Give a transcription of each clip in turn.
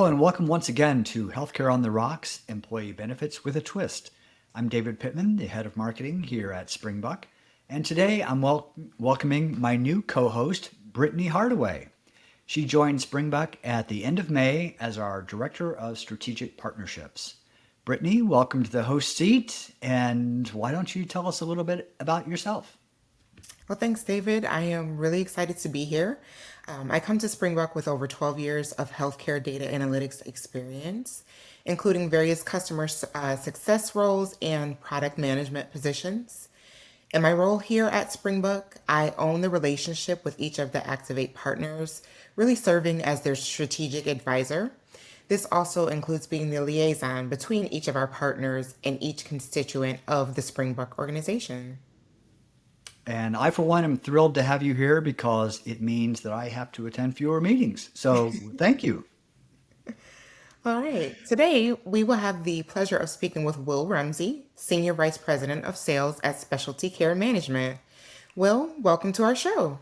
Hello and welcome once again to Healthcare on the Rocks, Employee Benefits with a Twist. I'm David Pittman, the head of marketing here at Springbuk, and today I'm welcoming my new co-host, Brittany Hardaway. She joined Springbuk at the end of May as our Director of Strategic Partnerships. Brittany, welcome to the host seat, and why don't you tell us a little bit about yourself? Well, thanks, David. I am really excited to be here. I come to Springbuk with over 12 years of healthcare data analytics experience, including various customer success roles and product management positions. In my role here at Springbuk, I own the relationship with each of the Activate partners, really serving as their strategic advisor. This also includes being the liaison between each of our partners and each constituent of the Springbuk organization. And I, for one, am thrilled to have you here because it means that I have to attend fewer meetings. So thank you. All right. Today, we will have the pleasure of speaking with Will Rumsey, Senior Vice President of Sales at Specialty Care Management. Will, welcome to our show.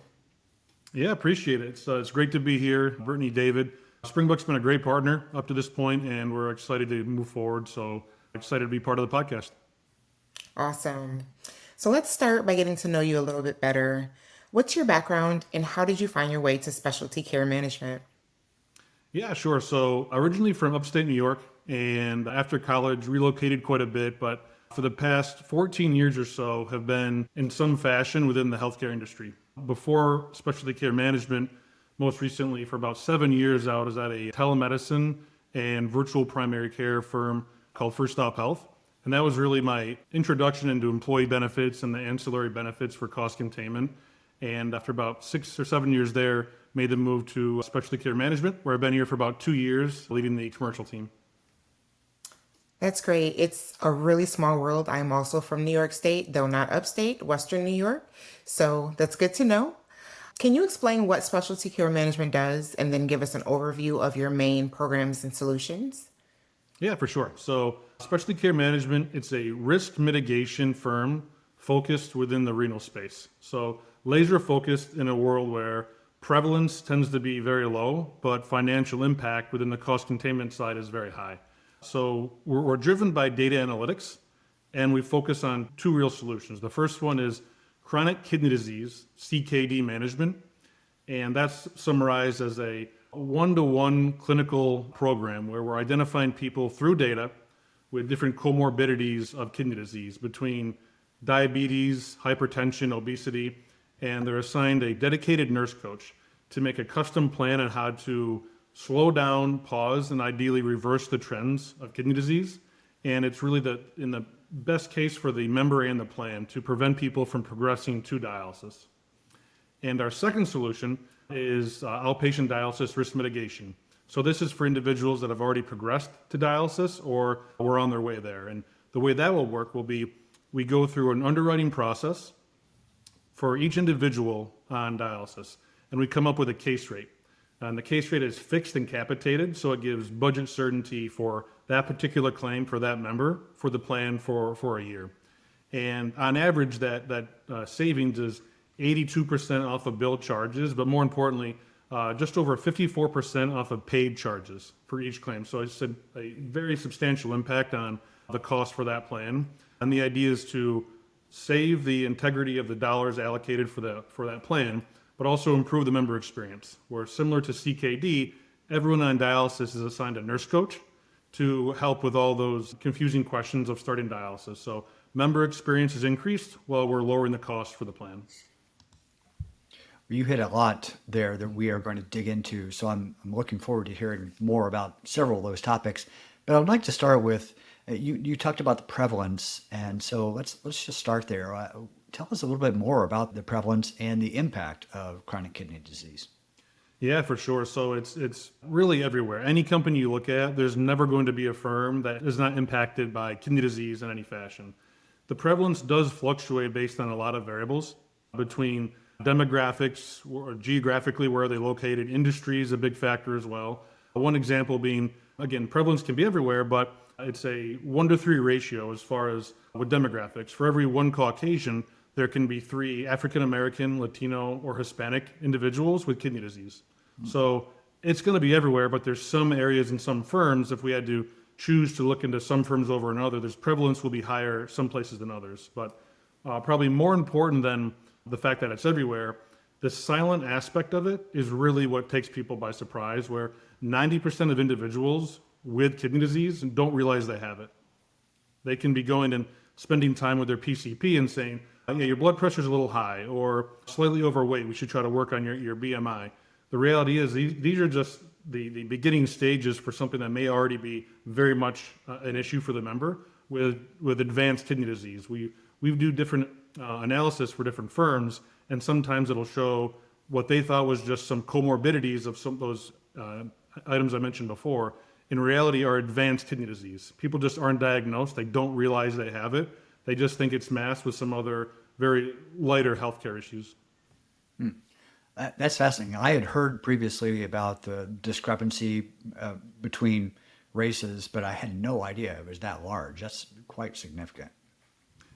Yeah, appreciate it. It's great to be here. Brittany, David. Springbuk's been a great partner up to this point, and we're excited to move forward. So excited to be part of the podcast. Awesome. So let's start by getting to know you a little bit better. What's your background and how did you find your way to specialty care management? Yeah, sure. So originally from upstate New York, and after college relocated quite a bit, but for the past 14 years or so have been in some fashion within the healthcare industry. Before specialty care management, most recently for about 7 years I was at a telemedicine and virtual primary care firm called First Stop Health. And that was really my introduction into employee benefits and the ancillary benefits for cost containment. And after about 6 or 7 years there, made the move to specialty care management, where I've been here for about 2 years, leading the commercial team. That's great. It's a really small world. I'm also from New York State, though not upstate, Western New York. So that's good to know. Can you explain what specialty care management does and then give us an overview of your main programs and solutions? Yeah, for sure. So specialty care management, it's a risk mitigation firm focused within the renal space. So laser focused in a world where prevalence tends to be very low, but financial impact within the cost containment side is very high. So we're driven by data analytics, and we focus on two real solutions. The first one is chronic kidney disease, CKD management, and that's summarized as a one-to-one clinical program where we're identifying people through data with different comorbidities of kidney disease between diabetes, hypertension, obesity, and they're assigned a dedicated nurse coach to make a custom plan on how to slow down, pause, and ideally reverse the trends of kidney disease. And it's really in the best case for the member and the plan to prevent people from progressing to dialysis. And our second solution is outpatient dialysis risk mitigation. So this is for individuals that have already progressed to dialysis or were on their way there. And the way that will work will be we go through an underwriting process for each individual on dialysis, and we come up with a case rate. And the case rate is fixed and capitated, so it gives budget certainty for that particular claim for that member for the plan for a year. And on average, that savings is 82% off of bill charges, but more importantly, just over 54% off of paid charges for each claim. So it's a very substantial impact on the cost for that plan. And the idea is to save the integrity of the dollars allocated for that plan, but also improve the member experience. Where similar to CKD, everyone on dialysis is assigned a nurse coach to help with all those confusing questions of starting dialysis. So member experience is increased while we're lowering the cost for the plan. You hit a lot there that we are going to dig into, so I'm looking forward to hearing more about several of those topics. But I'd like to start with, you talked about the prevalence, and so let's just start there. Tell us a little bit more about the prevalence and the impact of chronic kidney disease. Yeah, for sure. So it's really everywhere. Any company you look at, there's never going to be a firm that is not impacted by kidney disease in any fashion. The prevalence does fluctuate based on a lot of variables between demographics, or geographically where they're located. Industry is a big factor as well. One example being, again, prevalence can be everywhere, but it's a 1-to-3 ratio as far as with demographics. For every one Caucasian, there can be 3 African American, Latino, or Hispanic individuals with kidney disease. So it's going to be everywhere, but there's some areas in some firms, if we had to choose to look into some firms over another, there's prevalence will be higher some places than others. But probably more important than the fact that it's everywhere, the silent aspect of it is really what takes people by surprise, where 90% of individuals with kidney disease don't realize they have it. They can be going and spending time with their PCP and saying, yeah, your blood pressure is a little high or slightly overweight. We should try to work on your BMI. The reality is these are just the beginning stages for something that may already be very much an issue for the member with advanced kidney disease. We do different analysis for different firms, and sometimes it'll show what they thought was just some comorbidities of some of those items I mentioned before. In reality, are advanced kidney disease. People just aren't diagnosed. They don't realize they have it. They just think it's masked with some other very lighter healthcare issues. That's fascinating. I had heard previously about the discrepancy between races, but I had no idea it was that large. That's quite significant.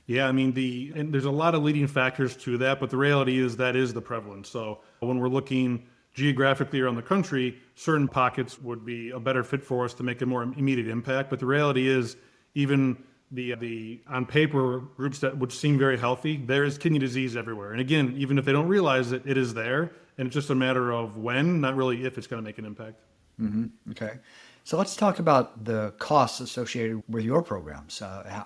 Yeah, I mean, and there's a lot of leading factors to that, but the reality is that is the prevalence. So when we're looking geographically around the country, certain pockets would be a better fit for us to make a more immediate impact. But the reality is, even the on paper groups that would seem very healthy, there is kidney disease everywhere. And again, even if they don't realize it, it is there. And it's just a matter of when, not really if it's going to make an impact. Mm-hmm. Okay. So let's talk about the costs associated with your programs.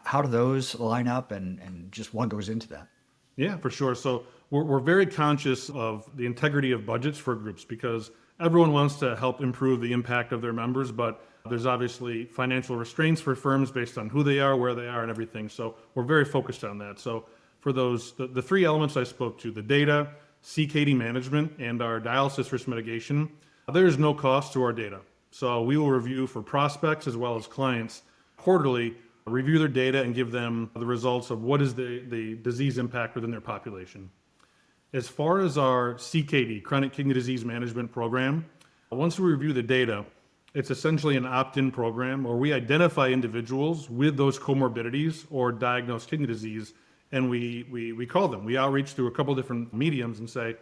How do those line up and just what goes into that? Yeah, for sure. So we're very conscious of the integrity of budgets for groups because everyone wants to help improve the impact of their members, but there's obviously financial restraints for firms based on who they are, where they are, and everything. So we're very focused on that. So for those, the three elements I spoke to, the data, CKD management, and our dialysis risk mitigation, there is no cost to our data. So we will review for prospects as well as clients quarterly, review their data and give them the results of what is the disease impact within their population. As far as our CKD, chronic kidney disease management program, once we review the data, it's essentially an opt-in program where we identify individuals with those comorbidities or diagnosed kidney disease, and we call them. We outreach through a couple different mediums and say,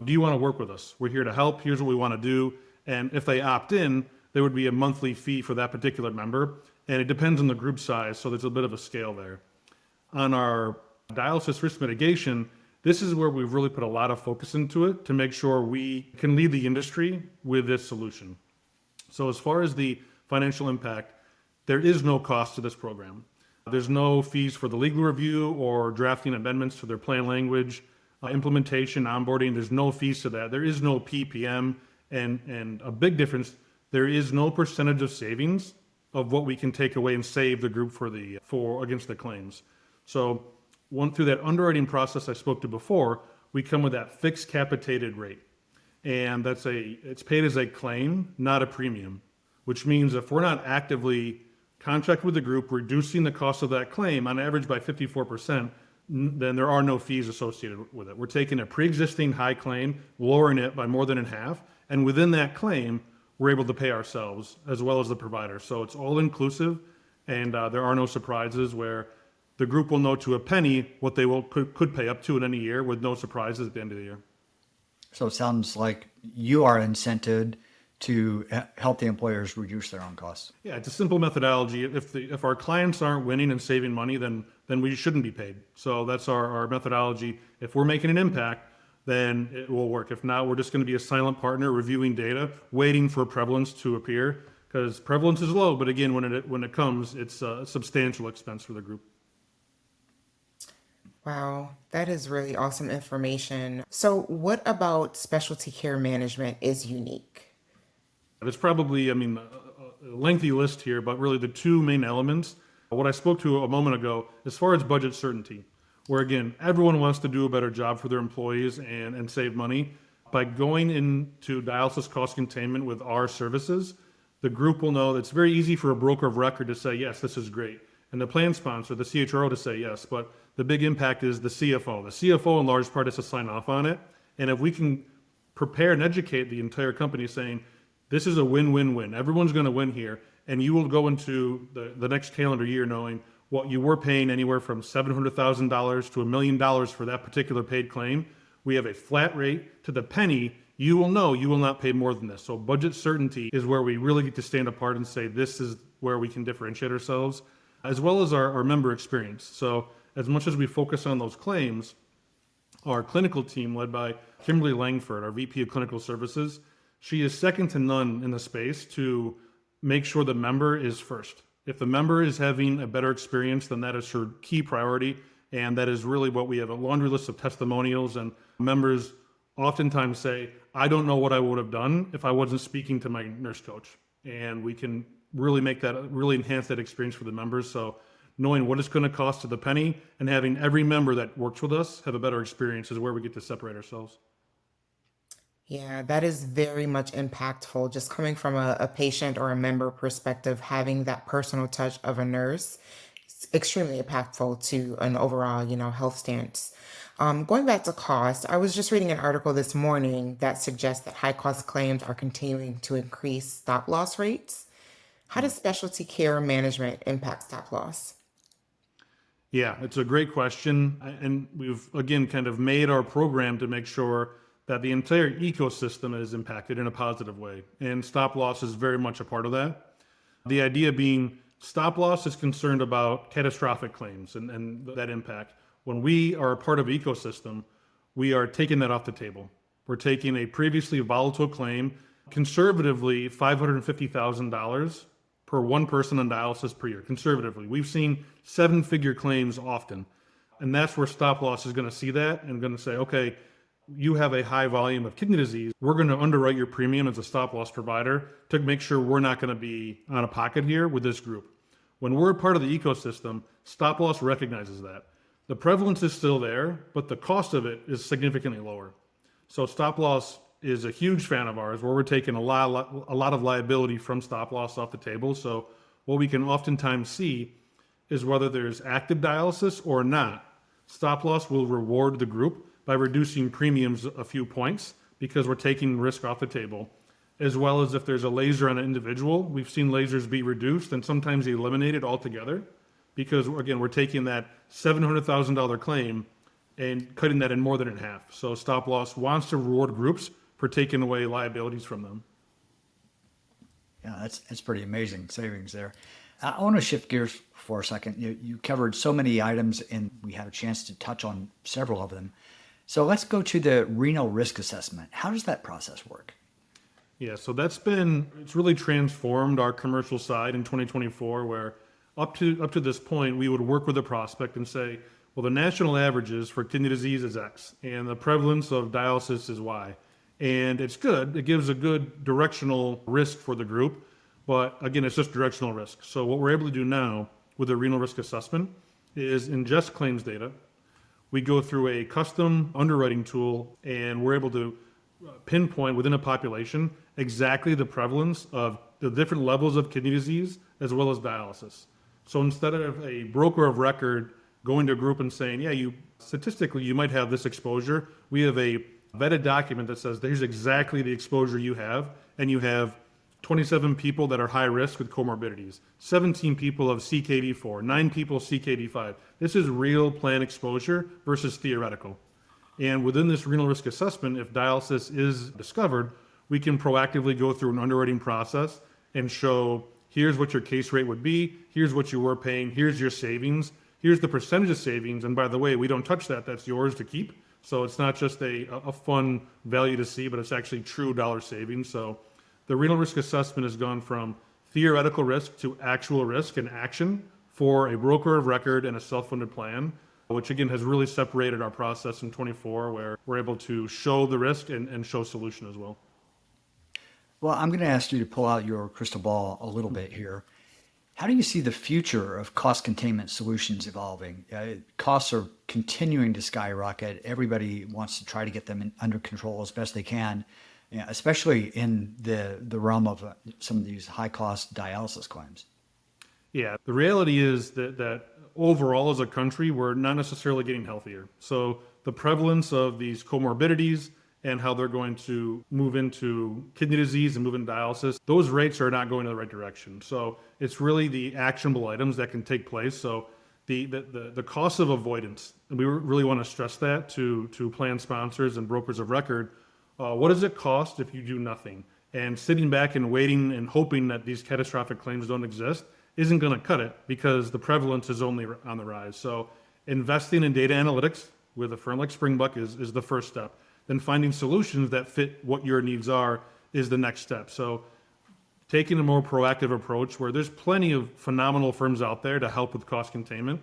do you want to work with us? We're here to help. Here's what we want to do. And if they opt in, there would be a monthly fee for that particular member. And it depends on the group size, so there's a bit of a scale there. On our dialysis risk mitigation, this is where we've really put a lot of focus into it to make sure we can lead the industry with this solution. So as far as the financial impact, there is no cost to this program. There's no fees for the legal review or drafting amendments to their plan language, implementation, onboarding. There's no fees to that. There is no PPM, and a big difference, there is no percentage of savings of what we can take away and save the group for against the claims. So through that underwriting process I spoke to before, we come with that fixed capitated rate. And it's paid as a claim, not a premium, which means if we're not actively contracted with the group, reducing the cost of that claim on average by 54%, then there are no fees associated with it. We're taking a pre-existing high claim, lowering it by more than in half, and within that claim, we're able to pay ourselves as well as the provider. So it's all inclusive, and there are no surprises where the group will know to a penny what they could pay up to in any year with no surprises at the end of the year. So it sounds like you are incented to help the employers reduce their own costs. Yeah, it's a simple methodology. If our clients aren't winning and saving money, then we shouldn't be paid. So that's our methodology. If we're making an impact, then it will work. If not, we're just going to be a silent partner reviewing data, waiting for prevalence to appear, because prevalence is low, but again, when it comes, it's a substantial expense for the group. Wow, that is really awesome information. So what about specialty care management is unique? There's probably, a lengthy list here, but really the two main elements, what I spoke to a moment ago, as far as budget certainty, where again, everyone wants to do a better job for their employees and save money. By going into dialysis cost containment with our services, the group will know that it's very easy for a broker of record to say, yes, this is great. And the plan sponsor, the CHRO, to say yes, but the big impact is the CFO. The CFO in large part has to sign off on it. And if we can prepare and educate the entire company saying, this is a win-win-win, everyone's going to win here, and you will go into the next calendar year knowing what you were paying anywhere from $700,000 to $1 million for that particular paid claim. We have a flat rate to the penny. You will know you will not pay more than this. So budget certainty is where we really get to stand apart and say this is where we can differentiate ourselves, as well as our member experience. So as much as we focus on those claims, our clinical team, led by Kimberly Langford, our VP of Clinical Services, she is second to none in the space to make sure the member is first. If the member is having a better experience, then that is her key priority. And that is really what we have, a laundry list of testimonials. And members oftentimes say, I don't know what I would have done if I wasn't speaking to my nurse coach. And we can really really enhance that experience for the members. So knowing what it's going to cost to the penny and having every member that works with us have a better experience is where we get to separate ourselves. Yeah, that is very much impactful. Just coming from a patient or a member perspective, having that personal touch of a nurse is extremely impactful to an overall, health stance. Going back to cost, I was just reading an article this morning that suggests that high cost claims are continuing to increase stop loss rates. How does specialty care management impact stop loss? Yeah, it's a great question. And we've, again, kind of made our program to make sure that the entire ecosystem is impacted in a positive way. And stop loss is very much a part of that. The idea being stop loss is concerned about catastrophic claims and that impact. When we are a part of an ecosystem, we are taking that off the table. We're taking a previously volatile claim, conservatively $550,000 per one person on dialysis per year, conservatively. We've seen seven-figure claims often. And that's where stop loss is going to see that and going to say, okay, you have a high volume of kidney disease. We're going to underwrite your premium as a stop loss provider to make sure we're not going to be out of pocket here with this group. When we're part of the ecosystem, stop loss recognizes that. The prevalence is still there, but the cost of it is significantly lower. So stop loss is a huge fan of ours, where we're taking a lot of liability from stop loss off the table. So what we can oftentimes see is whether there's active dialysis or not, stop loss will reward the group by reducing premiums a few points because we're taking risk off the table, as well as if there's a laser on an individual, we've seen lasers be reduced and sometimes eliminated altogether because, again, we're taking that $700,000 claim and cutting that in more than in half. So stop loss wants to reward groups for taking away liabilities from them. Yeah, that's pretty amazing savings there. I want to shift gears for a second. You covered so many items, and we had a chance to touch on several of them. So let's go to the renal risk assessment. How does that process work? Yeah, so it's really transformed our commercial side in 2024, where up to this point, we would work with a prospect and say, well, the national averages for kidney disease is X, and the prevalence of dialysis is Y. And it's good. It gives a good directional risk for the group. But again, it's just directional risk. So what we're able to do now with the renal risk assessment is ingest claims data. We go through a custom underwriting tool, and we're able to pinpoint within a population exactly the prevalence of the different levels of kidney disease as well as dialysis. So instead of a broker of record going to a group and saying, yeah, statistically you might have this exposure, we have a vetted document that says here's exactly the exposure you have, and you have 27 people that are high risk with comorbidities, 17 people of CKD4, 9 people CKD5. This is real plan exposure versus theoretical. And within this renal risk assessment, if dialysis is discovered, we can proactively go through an underwriting process and show here's what your case rate would be, here's what you were paying, here's your savings, here's the percentage of savings, and by the way, we don't touch that, that's yours to keep. So it's not just a fun value to see, but it's actually true dollar savings. So the renal risk assessment has gone from theoretical risk to actual risk and action for a broker of record and a self-funded plan, which again has really separated our process in 24, where we're able to show the risk and show solution as well. Well, I'm going to ask you to pull out your crystal ball a little bit here. How do you see the future of cost containment solutions evolving? Costs are continuing to skyrocket. Everybody wants to try to get them under control as best they can, especially in the realm of some of these high-cost dialysis claims. Yeah, the reality is that overall as a country, we're not necessarily getting healthier. So the prevalence of these comorbidities and how they're going to move into kidney disease and move into dialysis, those rates are not going in the right direction. So it's really the actionable items that can take place. So the cost of avoidance, and we really want to stress that to plan sponsors and brokers of record. What does it cost if you do nothing? And sitting back and waiting and hoping that these catastrophic claims don't exist isn't going to cut it, because the prevalence is only on the rise. So investing in data analytics with a firm like Springbuk is the first step. Then finding solutions that fit what your needs are is the next step. So taking a more proactive approach, where there's plenty of phenomenal firms out there to help with cost containment.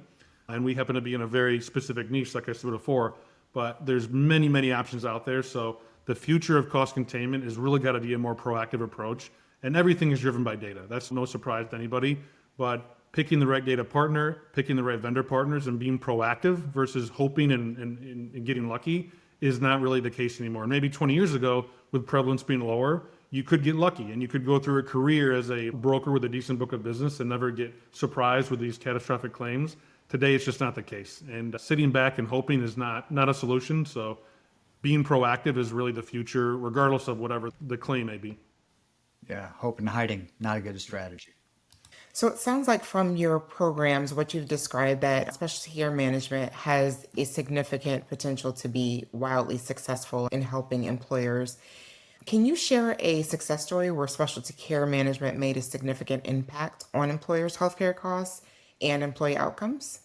And we happen to be in a very specific niche, like I said before, but there's many, many options out there. So the future of cost containment is really got to be a more proactive approach. And everything is driven by data. That's no surprise to anybody. But picking the right data partner, picking the right vendor partners, and being proactive versus hoping and getting lucky is not really the case anymore. And maybe 20 years ago, with prevalence being lower, you could get lucky and you could go through a career as a broker with a decent book of business and never get surprised with these catastrophic claims. Today, it's just not the case. And sitting back and hoping is not a solution. So being proactive is really the future, regardless of whatever the claim may be. Yeah, hope and hiding, not a good strategy. So it sounds like from your programs, what you've described, that specialty care management has a significant potential to be wildly successful in helping employers. Can you share a success story where specialty care management made a significant impact on employers' healthcare costs and employee outcomes?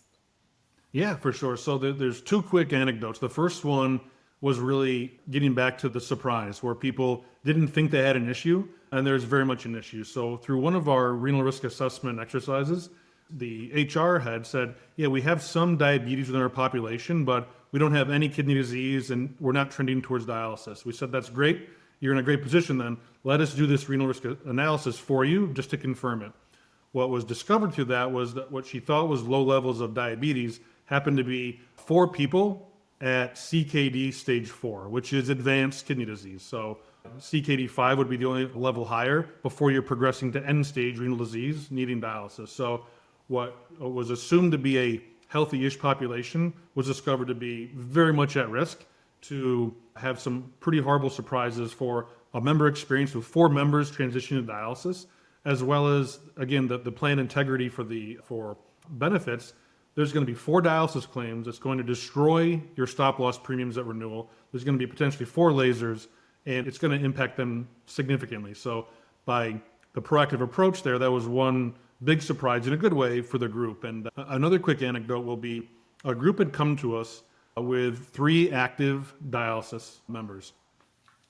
Yeah, for sure. So there's two quick anecdotes. The first one was really getting back to the surprise, where people didn't think they had an issue, and there's very much an issue. So through one of our renal risk assessment exercises, the HR head said, yeah, we have some diabetes within our population, but we don't have any kidney disease, and we're not trending towards dialysis. We said, that's great. You're in a great position then. Let us do this renal risk analysis for you just to confirm it. What was discovered through that was that what she thought was low levels of diabetes happened to be 4 people at CKD stage 4, which is advanced kidney disease. So CKD 5 would be the only level higher before you're progressing to end stage renal disease needing dialysis. So what was assumed to be a healthy-ish population was discovered to be very much at risk to have some pretty horrible surprises for a member experience with 4 members transitioning to dialysis, as well as, again, the plan integrity for benefits. There's going to be 4 dialysis claims. It's going to destroy your stop-loss premiums at renewal. There's going to be potentially 4 lasers, and it's going to impact them significantly. So by the proactive approach there, that was one big surprise in a good way for the group. And another quick anecdote will be a group had come to us with 3 active dialysis members.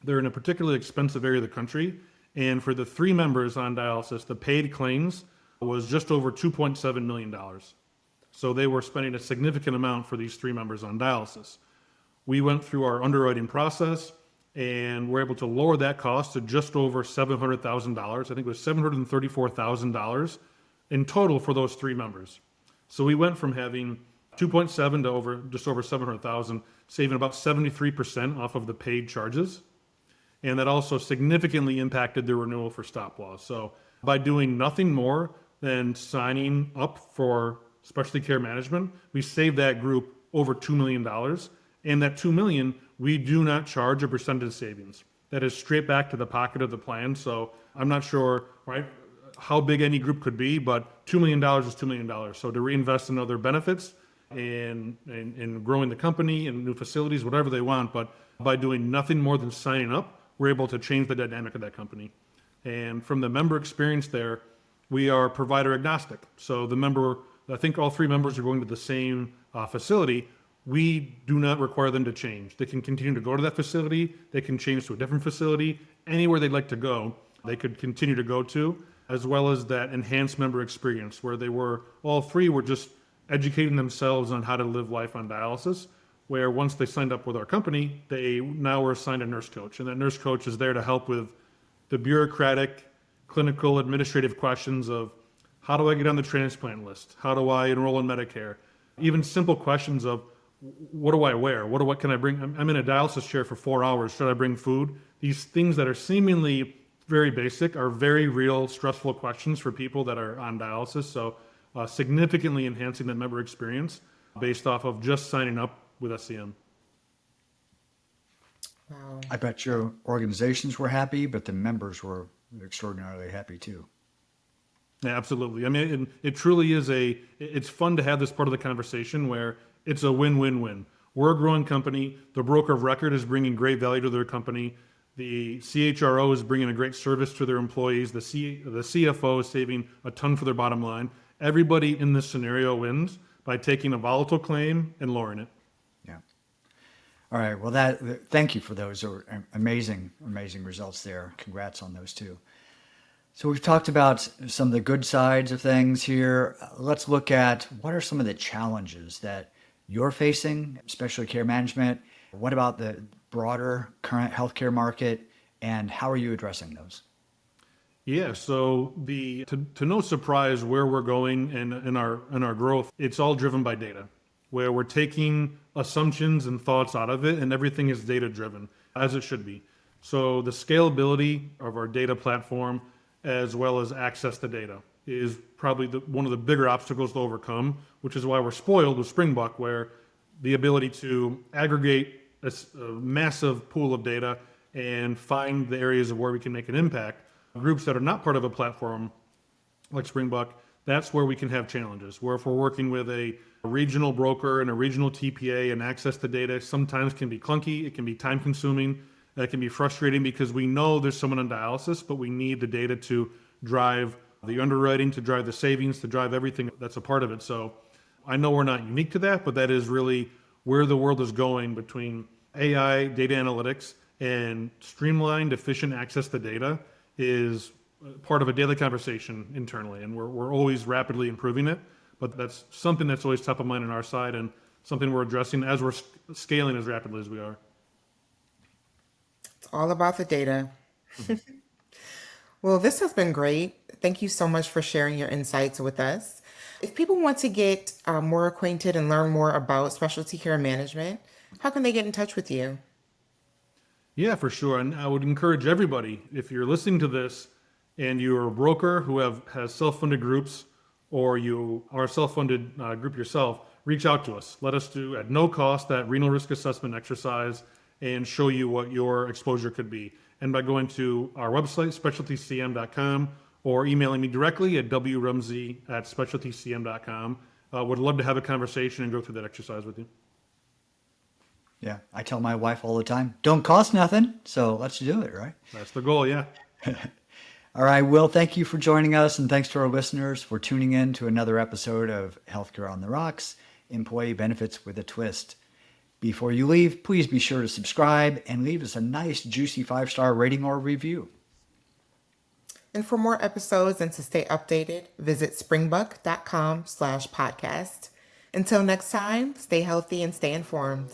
They're in a particularly expensive area of the country, and for the 3 members on dialysis, the paid claims was just over $2.7 million. So they were spending a significant amount for these 3 members on dialysis. We went through our underwriting process and were able to lower that cost to just over $700,000. I think it was $734,000 in total for those 3 members. So we went from having 2.7 to just over 700,000, saving about 73% off of the paid charges. And that also significantly impacted the renewal for stop loss. So by doing nothing more than signing up for specialty care management, we saved that group over $2 million. And that $2 million, we do not charge a percentage savings. That is straight back to the pocket of the plan. So I'm not sure, right, how big any group could be, but $2 million is $2 million. So to reinvest in other benefits and growing the company and new facilities, whatever they want, but by doing nothing more than signing up, we're able to change the dynamic of that company. And from the member experience there, we are provider agnostic. So the member, I think all 3 members are going to the same facility. We do not require them to change. They can continue to go to that facility. They can change to a different facility. Anywhere they'd like to go, they could continue to go to, as well as that enhanced member experience where all 3 were just educating themselves on how to live life on dialysis, where once they signed up with our company, they now were assigned a nurse coach. And that nurse coach is there to help with the bureaucratic, clinical, administrative questions of how do I get on the transplant list? How do I enroll in Medicare? Even simple questions of what do I wear? What can I bring? I'm in a dialysis chair for 4 hours. Should I bring food? These things that are seemingly very basic are very real, stressful questions for people that are on dialysis. So significantly enhancing the member experience based off of just signing up with SCM. Wow. I bet your organizations were happy, but the members were extraordinarily happy too. Yeah, absolutely. I mean, it truly is it's fun to have this part of the conversation where it's a win-win-win. We're a growing company. The broker of record is bringing great value to their company. The CHRO is bringing a great service to their employees. The CFO is saving a ton for their bottom line. Everybody in this scenario wins by taking a volatile claim and lowering it. Yeah. All right. Well, thank you for those amazing results there. Congrats on those too. So we've talked about some of the good sides of things here. Let's look at what are some of the challenges that you're facing, especially care management. What about the broader current healthcare market, and how are you addressing those? Yeah, so to no surprise where we're going and in our growth, it's all driven by data, where we're taking assumptions and thoughts out of it, and everything is data driven, as it should be. So the scalability of our data platform, as well as access to data, is probably one of the bigger obstacles to overcome, which is why we're spoiled with Springbuk, where the ability to aggregate a massive pool of data and find the areas of where we can make an impact. Groups that are not part of a platform like Springbuk, that's where we can have challenges. Where if we're working with a regional broker and a regional TPA, and access to data sometimes can be clunky, it can be time consuming, it can be frustrating because we know there's someone on dialysis, but we need the data to drive the underwriting, to drive the savings, to drive everything that's a part of it. So I know we're not unique to that, but that is really where the world is going between AI, data analytics, and streamlined, efficient access to data is part of a daily conversation internally. And we're always rapidly improving it, but that's something that's always top of mind on our side and something we're addressing as we're scaling as rapidly as we are. It's all about the data. Well, this has been great. Thank you so much for sharing your insights with us. If people want to get more acquainted and learn more about specialty care management, how can they get in touch with you? Yeah, for sure. And I would encourage everybody, if you're listening to this and you're a broker who has self-funded groups, or you are a self-funded group yourself, reach out to us. Let us do, at no cost, that renal risk assessment exercise and show you what your exposure could be. And by going to our website, specialtycm.com, or emailing me directly at wrumsey@specialtycm.com. Would love to have a conversation and go through that exercise with you. Yeah, I tell my wife all the time, don't cost nothing, so let's do it, right? That's the goal, yeah. All right, Will, thank you for joining us, and thanks to our listeners for tuning in to another episode of Healthcare on the Rocks, Employee Benefits with a Twist. Before you leave, please be sure to subscribe and leave us a nice, juicy 5-star rating or review. And for more episodes and to stay updated, visit springbuk.com/podcast. Until next time, stay healthy and stay informed.